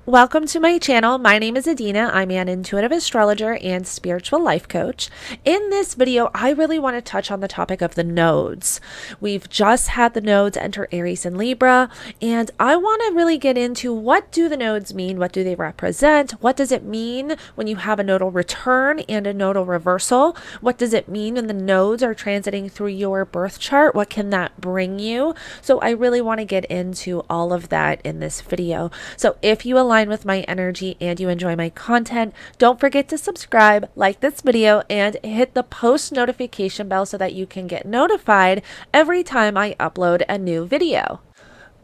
Welcome to my channel. My name is Adina. I'm an intuitive astrologer and spiritual life coach. In this video, I really want to touch on the topic of the nodes. We've just had the nodes enter Aries and Libra, and I want to really get into what do the nodes mean? What do they represent? What does it mean when you have a nodal return and a nodal reversal? What does it mean when the nodes are transiting through your birth chart? What can that bring you? So I really want to get into all of that in this video. So if you align with my energy and you enjoy my content, don't forget to subscribe, like this video, and hit the post notification bell so that you can get notified every time I upload a new video.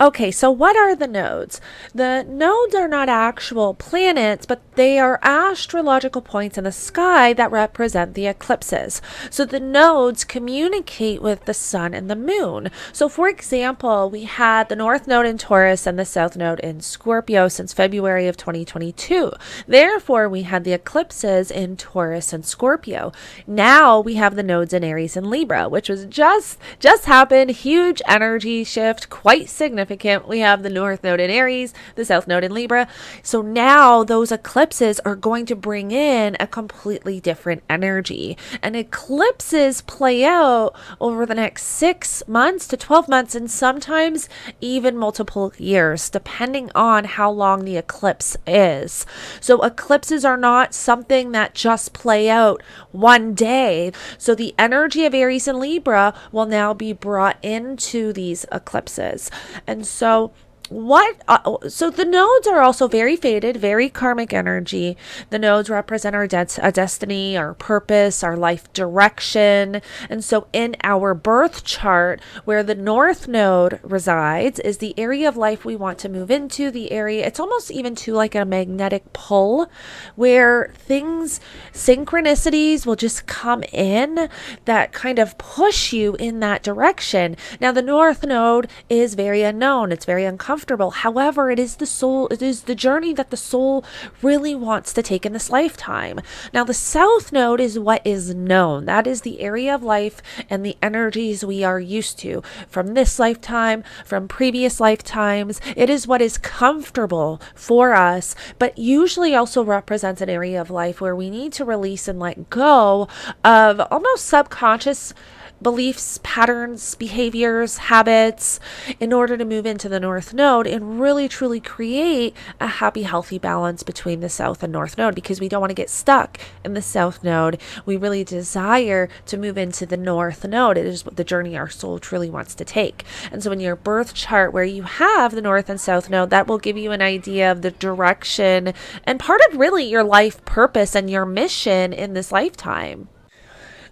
Okay, so what are the nodes? The nodes are not actual planets, but they are astrological points in the sky that represent the eclipses. So the nodes communicate with the sun and the moon. So for example, we had the North Node in Taurus and the South Node in Scorpio since February of 2022. Therefore, we had the eclipses in Taurus and Scorpio. Now we have the nodes in Aries and Libra, which was just happened. Huge energy shift, quite significant. We have the North Node in Aries, the South Node in Libra. So now those eclipses are going to bring in a completely different energy. And eclipses play out over the next 6 months to 12 months and sometimes even multiple years, depending on how long the eclipse is. So eclipses are not something that just play out one day. So the energy of Aries and Libra will now be brought into these eclipses. And so the nodes are also very fated, very karmic energy. The nodes represent our destiny, our purpose, our life direction. And so in our birth chart, where the North Node resides is the area of life we want to move into, the area, it's almost even to like a magnetic pull where synchronicities will just come in that kind of push you in that direction. Now, the North Node is very unknown. It's very uncomfortable. However, it is the journey that the soul really wants to take in this lifetime. Now, the South Node is what is known. That is the area of life and the energies we are used to from this lifetime, from previous lifetimes. It is what is comfortable for us, but usually also represents an area of life where we need to release and let go of almost subconscious beliefs, patterns, behaviors, habits in order to move into the North Node and really truly create a happy, healthy balance between the South and North Node, because we don't want to get stuck in the South Node. We really desire to move into the North Node. It is the journey our soul truly wants to take. And so in your birth chart where you have the North and South Node, that will give you an idea of the direction and part of really your life purpose and your mission in this lifetime.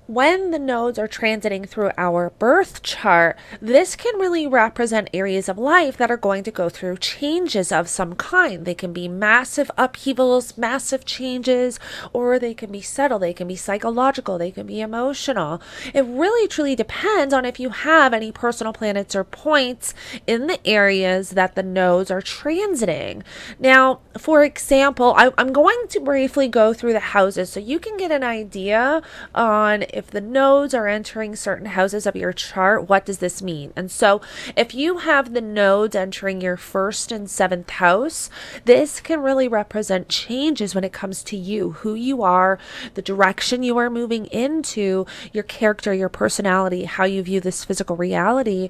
When the nodes are transiting through our birth chart, this can really represent areas of life that are going to go through changes of some kind. They can be massive upheavals, massive changes, or they can be subtle. They can be psychological. They can be emotional. It really truly depends on if you have any personal planets or points in the areas that the nodes are transiting. Now, for example, I'm going to briefly go through the houses so you can get an idea on if the nodes are entering certain houses of your chart. What does this mean? And so if you have the nodes entering your first and seventh house, this can really represent changes when it comes to you, who you are, the direction you are moving into, your character, your personality, how you view this physical reality,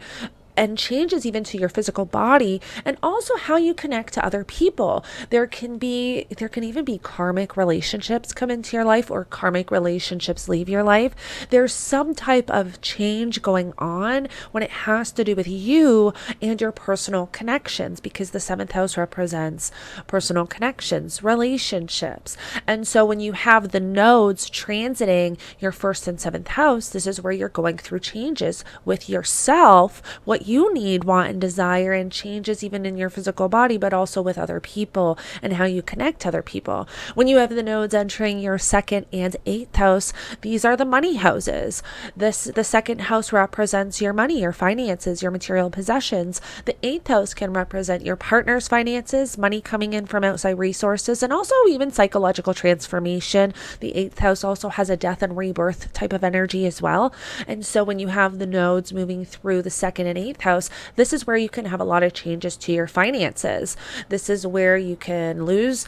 and changes even to your physical body, and also how you connect to other people. There can even be karmic relationships come into your life, or karmic relationships leave your life. There's some type of change going on when it has to do with you and your personal connections, because the seventh house represents personal connections, relationships. And so when you have the nodes transiting your first and seventh house, this is where you're going through changes with yourself, what you need, want, and desire, and changes even in your physical body, but also with other people and how you connect to other people. When you have the nodes entering your second and eighth house, these are the money houses. The second house represents your money, your finances, your material possessions. The eighth house can represent your partner's finances, money coming in from outside resources, and also even psychological transformation. The eighth house also has a death and rebirth type of energy as well. And so when you have the nodes moving through the second and eighth ninth house, this is where you can have a lot of changes to your finances. This is where you can lose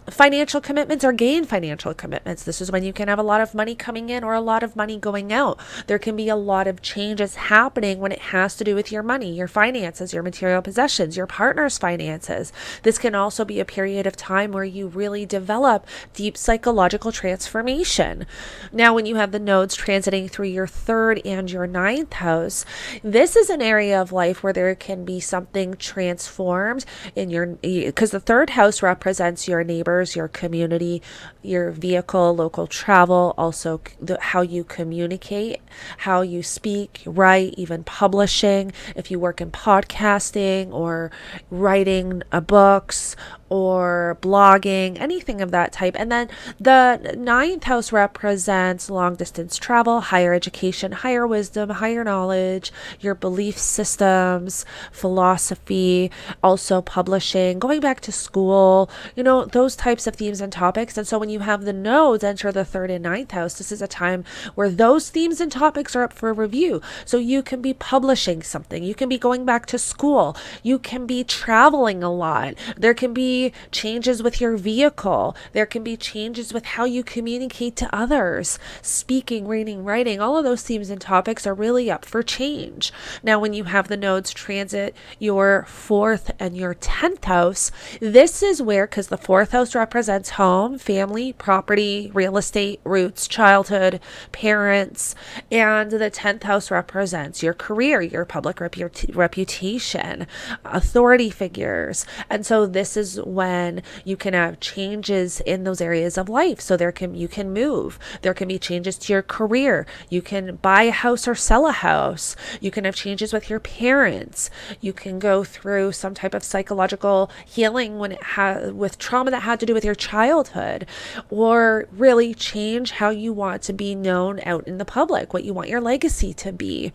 financial commitments or gain financial commitments. This is when you can have a lot of money coming in or a lot of money going out. There can be a lot of changes happening when it has to do with your money, your finances, your material possessions, your partner's finances. This can also be a period of time where you really develop deep psychological transformation. Now, when you have the nodes transiting through your third and your ninth house, this is an area of life where there can be something transformed in because the third house represents your neighbors, your community, your vehicle, local travel, also how you communicate, how you speak, write, even publishing. If you work in podcasting or writing books or blogging, anything of that type. And then the ninth house represents long distance travel, higher education, higher wisdom, higher knowledge, your belief systems, philosophy, also publishing, going back to school, those types of themes and topics. And so when you have the nodes enter the third and ninth house, this is a time where those themes and topics are up for review. So you can be publishing something, you can be going back to school, you can be traveling a lot. There can be changes with your vehicle. There can be changes with how you communicate to others. Speaking, reading, writing, all of those themes and topics are really up for change. Now, when you have the nodes transit your fourth and your 10th house, this is where, because the fourth house represents home, family, property, real estate, roots, childhood, parents, and the 10th house represents your career, your public reputation, authority figures. And so this is when you can have changes in those areas of life. So you can move. There can be changes to your career. You can buy a house or sell a house. You can have changes with your parents. You can go through some type of psychological healing with trauma that had to do with your childhood, or really change how you want to be known out in the public, what you want your legacy to be.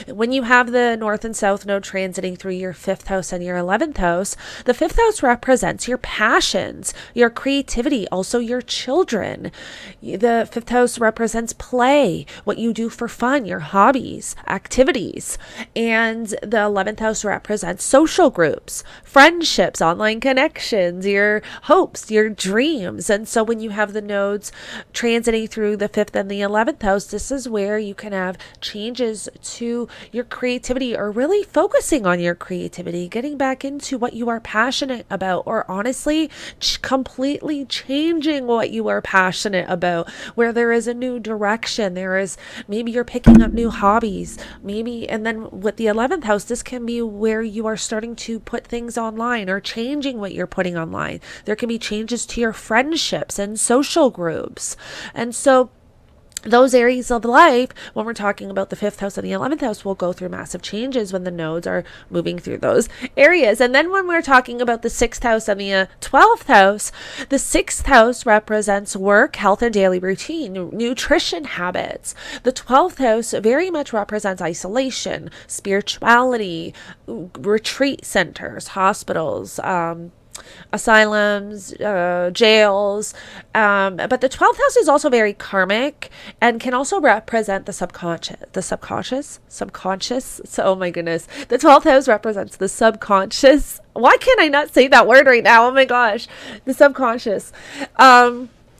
When you have the north and south node transiting through your 5th house and your 11th house, the 5th house represents your passions, your creativity, also your children. The 5th house represents play, what you do for fun, your hobbies, activities. And the 11th house represents social groups, friendships, online connections, your hopes, your dreams. And so when you have the nodes transiting through the 5th and the 11th house, this is where you can have changes to your creativity, or really focusing on your creativity, getting back into what you are passionate about, or honestly completely changing what you are passionate about, where there is a new direction. Maybe you're picking up new hobbies, and then with the 11th house, this can be where you are starting to put things online or changing what you're putting online. There can be changes to your friendships and social groups. And so those areas of life, when we're talking about the 5th house and the 11th house, will go through massive changes when the nodes are moving through those areas. And then when we're talking about the 6th house and the 12th house, the 6th house represents work, health, and daily routine, nutrition habits. The 12th house very much represents isolation, spirituality, retreat centers, hospitals, asylums, jails. But the 12th house is also very karmic and can also represent the subconscious. So, oh my goodness. The 12th house represents the subconscious. Why can't I not say that word right now? Oh my gosh. The subconscious.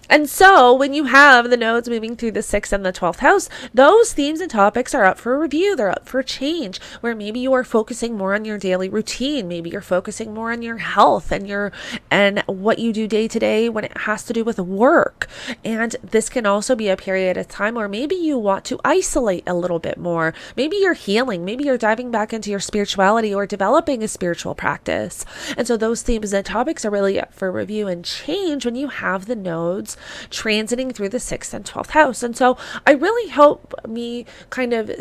And so when you have the nodes moving through the 6th and the 12th house, those themes and topics are up for review. They're up for change, where maybe you are focusing more on your daily routine. Maybe you're focusing more on your health and what you do day to day when it has to do with work. And this can also be a period of time where maybe you want to isolate a little bit more. Maybe you're healing. Maybe you're diving back into your spirituality or developing a spiritual practice. And so those themes and topics are really up for review and change when you have the nodes transiting through the 6th and 12th house. And so I really hope me kind of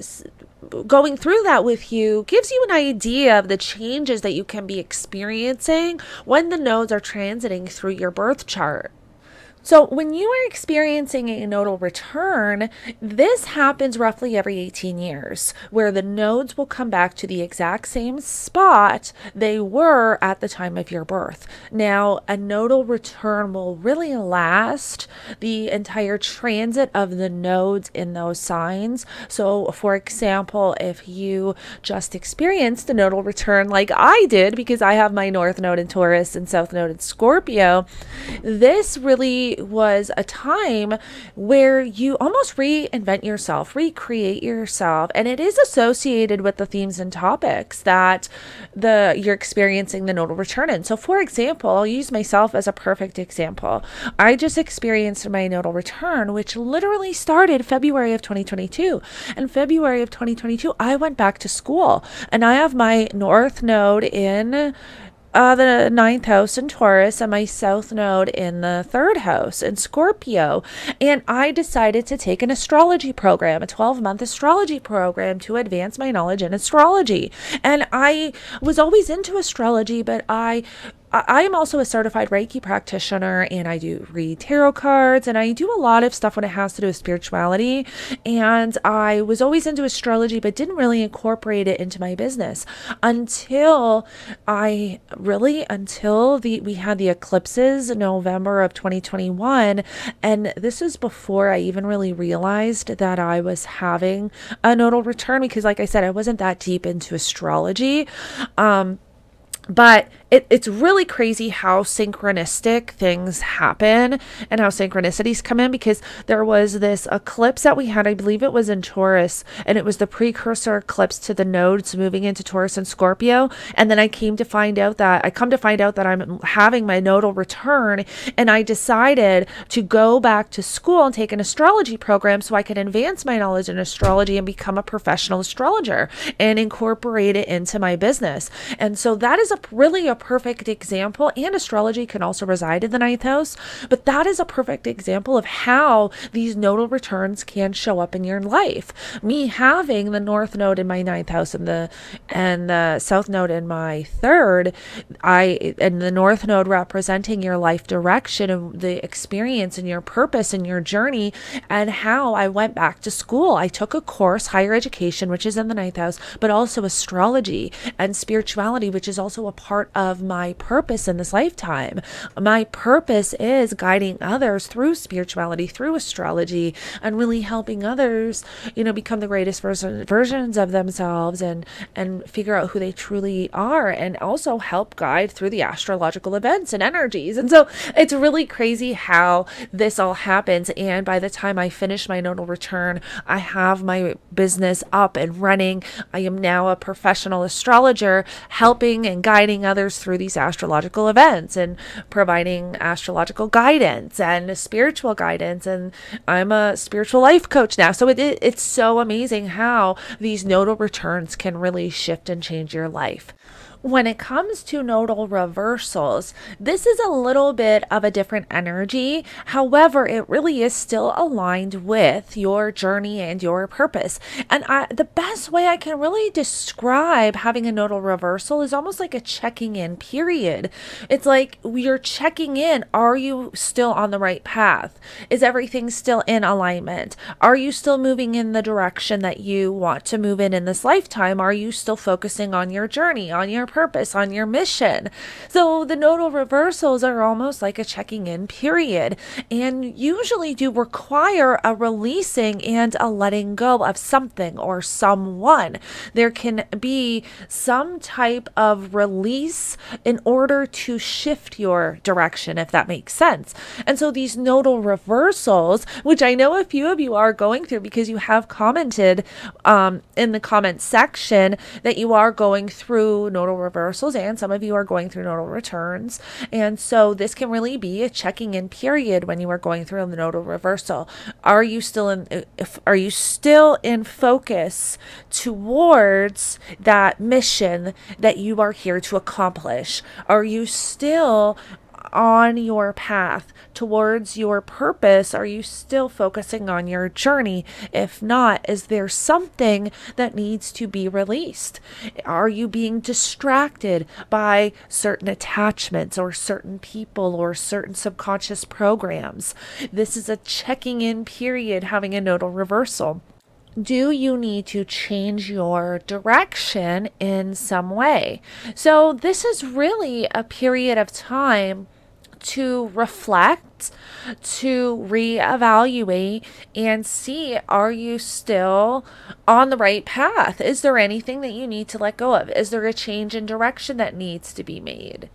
going through that with you gives you an idea of the changes that you can be experiencing when the nodes are transiting through your birth chart. So, when you are experiencing a nodal return, this happens roughly every 18 years, where the nodes will come back to the exact same spot they were at the time of your birth. Now, a nodal return will really last the entire transit of the nodes in those signs. So, for example, if you just experienced a nodal return like I did, because I have my North Node in Taurus and South Node in Scorpio, this really was a time where you almost reinvent yourself, recreate yourself, and it is associated with the themes and topics that you're experiencing the nodal return in. So, for example, I'll use myself as a perfect example. I just experienced my nodal return, which literally started February of 2022. In February of 2022, I went back to school, and I have my North Node in the ninth house in Taurus and my south node in the third house in Scorpio. And I decided to take an astrology program, a 12-month astrology program to advance my knowledge in astrology. And I was always into astrology, but I am also a certified Reiki practitioner, and I do read tarot cards, and I do a lot of stuff when it has to do with spirituality. And I was always into astrology, but didn't really incorporate it into my business until we had the eclipses in November of 2021. And this is before I even really realized that I was having a nodal return, because like I said, I wasn't that deep into astrology. But it's really crazy how synchronistic things happen and how synchronicities come in, because there was this eclipse that we had, I believe it was in Taurus, and it was the precursor eclipse to the nodes moving into Taurus and Scorpio. And then I come to find out that I'm having my nodal return, and I decided to go back to school and take an astrology program so I could advance my knowledge in astrology and become a professional astrologer and incorporate it into my business. And so that is really a perfect example, and astrology can also reside in the ninth house, but that is a perfect example of how these nodal returns can show up in your life. Me having the north node in my ninth house and the south node in my third, and the north node representing your life direction and the experience and your purpose and your journey, and how I went back to school. I took a course, higher education, which is in the ninth house, but also astrology and spirituality, which is also a part of my purpose in this lifetime. My purpose is guiding others through spirituality, through astrology, and really helping others, become the greatest versions of themselves and figure out who they truly are, and also help guide through the astrological events and energies. And so it's really crazy how this all happens. And by the time I finish my nodal return, I have my business up and running. I am now a professional astrologer, helping and guiding others through these astrological events and providing astrological guidance and spiritual guidance. And I'm a spiritual life coach now. So it's so amazing how these nodal returns can really shift and change your life. When it comes to nodal reversals, this is a little bit of a different energy. However, it really is still aligned with your journey and your purpose. And the best way I can really describe having a nodal reversal is almost like a checking in period. It's like you're checking in. Are you still on the right path? Is everything still in alignment? Are you still moving in the direction that you want to move in this lifetime? Are you still focusing on your journey, on your purpose, on your mission? So the nodal reversals are almost like a checking in period, and usually do require a releasing and a letting go of something or someone. There can be some type of release in order to shift your direction, if that makes sense. And so these nodal reversals, which I know a few of you are going through because you have commented in the comment section that you are going through nodal reversals, and some of you are going through nodal returns. And so this can really be a checking in period when you are going through the nodal reversal. Are you still in focus towards that mission that you are here to accomplish? Are you still on your path towards your purpose? Are you still focusing on your journey? If not, is there something that needs to be released? Are you being distracted by certain attachments or certain people or certain subconscious programs? This is a checking in period, having a nodal reversal. Do you need to change your direction in some way? So, this is really a period of time to reflect, to reevaluate, and see, are you still on the right path? Is there anything that you need to let go of? Is there a change in direction that needs to be made?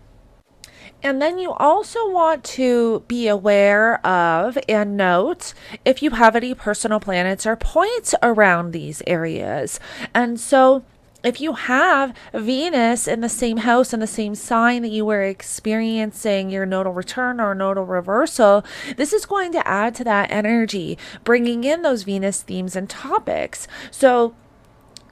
And then you also want to be aware of and note if you have any personal planets or points around these areas. And so if you have Venus in the same house, in the same sign that you were experiencing your nodal return or nodal reversal, this is going to add to that energy, bringing in those Venus themes and topics. So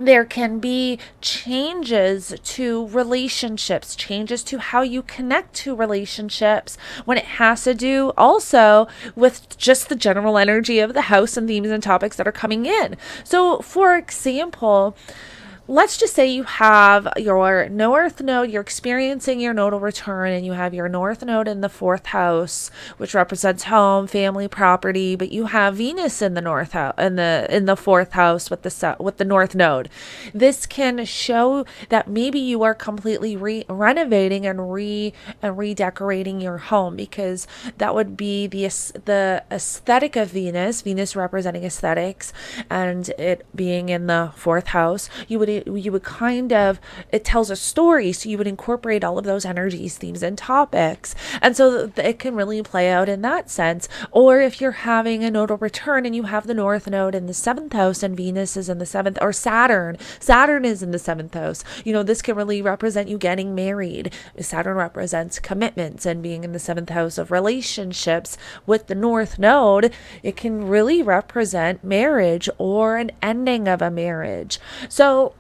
there can be changes to relationships, changes to how you connect to relationships when it has to do also with just the general energy of the house and themes and topics that are coming in. So, for example, let's just say you have your north node, you're experiencing your nodal return, and you have your north node in the fourth house, which represents home, family, property, but you have Venus in the north house, in the fourth house with the north node. This can show that maybe you are completely renovating and redecorating your home, because that would be the aesthetic of Venus representing aesthetics, and it being in the fourth house. You would kind of, it tells a story, so you would incorporate all of those energies, themes, and topics, and so it can really play out in that sense. Or if you're having a nodal return and you have the north node in the seventh house and Venus is in the seventh, or Saturn is in the seventh house, this can really represent you getting married. Saturn represents commitments, and being in the seventh house of relationships with the north node, it can really represent marriage or an ending of a marriage. So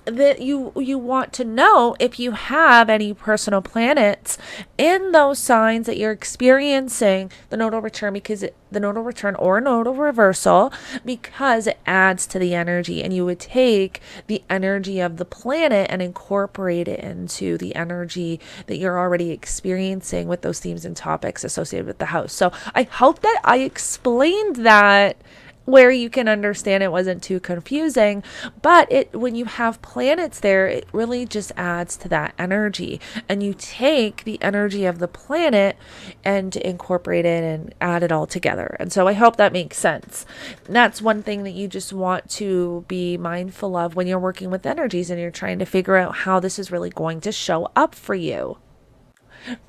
that you want to know if you have any personal planets in those signs that you're experiencing the nodal return, the nodal return or nodal reversal, because it adds to the energy, and you would take the energy of the planet and incorporate it into the energy that you're already experiencing with those themes and topics associated with the house. So I hope that I explained that where you can understand, it wasn't too confusing. But when you have planets there, it really just adds to that energy, and you take the energy of the planet and incorporate it and add it all together. And so I hope that makes sense. That's one thing that you just want to be mindful of when you're working with energies and you're trying to figure out how this is really going to show up for you.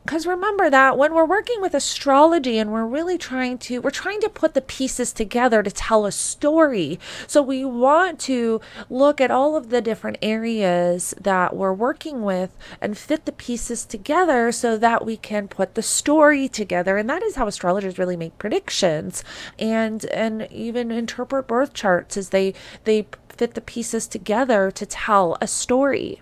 Because remember that when we're working with astrology and we're trying to put the pieces together to tell a story. So we want to look at all of the different areas that we're working with and fit the pieces together so that we can put the story together. And that is how astrologers really make predictions and even interpret birth charts, as they fit the pieces together to tell a story.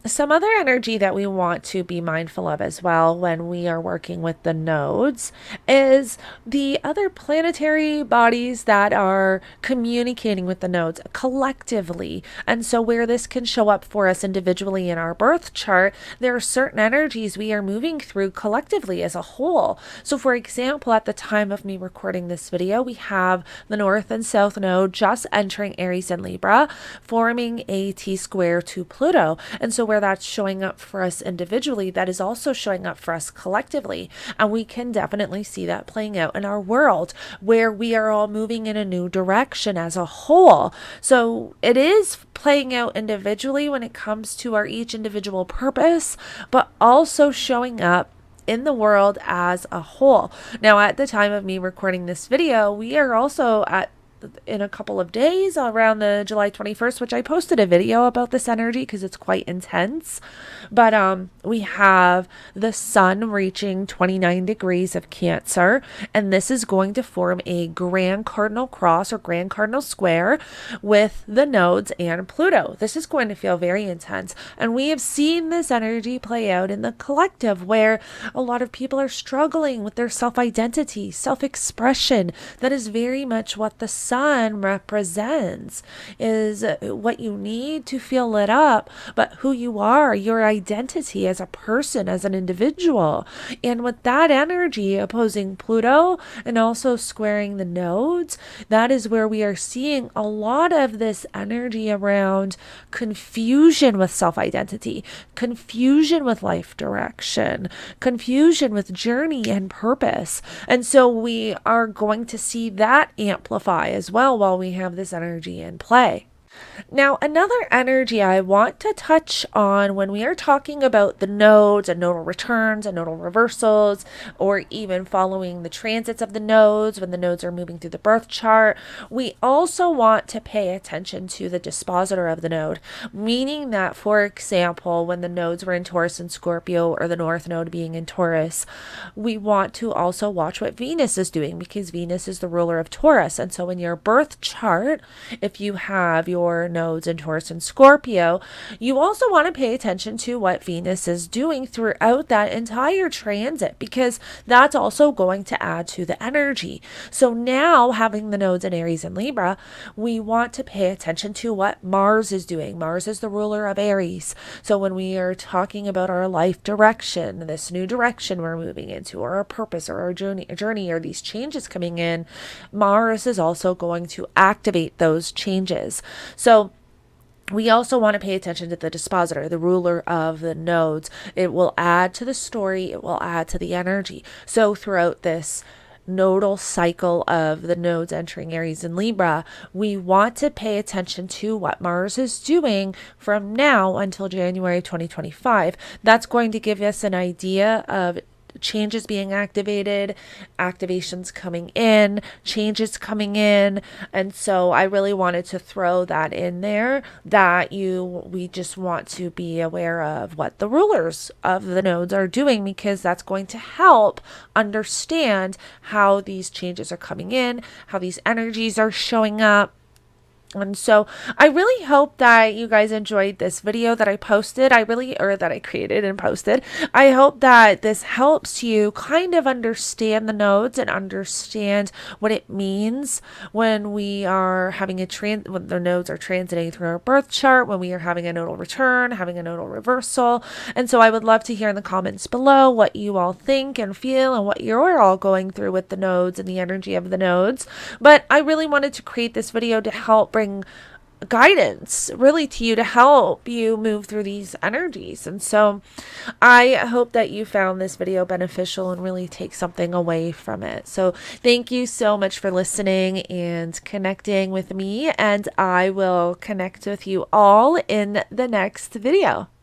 Some other energy that we want to be mindful of as well when we are working with the nodes is the other planetary bodies that are communicating with the nodes collectively. And so where this can show up for us individually in our birth chart, there are certain energies we are moving through collectively as a whole. So for example, at the time of me recording this video, we have the north and south node just entering Aries and Libra, forming a T-square to Pluto. And so where that's showing up for us individually, that is also showing up for us collectively. And we can definitely see that playing out in our world, where we are all moving in a new direction as a whole. So it is playing out individually when it comes to our each individual purpose, but also showing up in the world as a whole. Now, at the time of me recording this video, we are also at in a couple of days around the July 21st, which I posted a video about this energy because it's quite intense. But we have the sun reaching 29 degrees of Cancer, and this is going to form a grand cardinal cross or grand cardinal square with the nodes and Pluto. This is going to feel very intense. And we have seen this energy play out in the collective where a lot of people are struggling with their self-identity, self-expression. That is very much what the sun represents, is what you need to feel lit up, but who you are, your identity as a person, as an individual. And with that energy opposing Pluto and also squaring the nodes, that is where we are seeing a lot of this energy around confusion with self-identity, confusion with life direction, confusion with journey and purpose. And so we are going to see that amplify as well while we have this energy in play. Now, another energy I want to touch on when we are talking about the nodes and nodal returns and nodal reversals, or even following the transits of the nodes when the nodes are moving through the birth chart, we also want to pay attention to the dispositor of the node, meaning that, for example, when the nodes were in Taurus and Scorpio, or the North Node being in Taurus, we want to also watch what Venus is doing because Venus is the ruler of Taurus. And so in your birth chart, if you have your nodes in Taurus and Scorpio, you also want to pay attention to what Venus is doing throughout that entire transit because that's also going to add to the energy. So now having the nodes in Aries and Libra, we want to pay attention to what Mars is doing. Mars is the ruler of Aries. So when we are talking about our life direction, this new direction we're moving into, or our purpose or our journey or these changes coming in, Mars is also going to activate those changes. So we also want to pay attention to the dispositor, the ruler of the nodes. It will add to the story. It will add to the energy. So throughout this nodal cycle of the nodes entering Aries and Libra, we want to pay attention to what Mars is doing from now until January 2025. That's going to give us an idea of changes being activated, activations coming in, changes coming in. And so I really wanted to throw that in there, that we just want to be aware of what the rulers of the nodes are doing, because that's going to help understand how these changes are coming in, how these energies are showing up. And so I really hope that you guys enjoyed this video that I posted. That I created and posted. I hope that this helps you kind of understand the nodes and understand what it means when we are having when the nodes are transiting through our birth chart, when we are having a nodal return, having a nodal reversal. And so I would love to hear in the comments below what you all think and feel and what you're all going through with the nodes and the energy of the nodes. But I really wanted to create this video to help bring guidance really to you, to help you move through these energies. And so I hope that you found this video beneficial and really take something away from it. So thank you so much for listening and connecting with me, and I will connect with you all in the next video.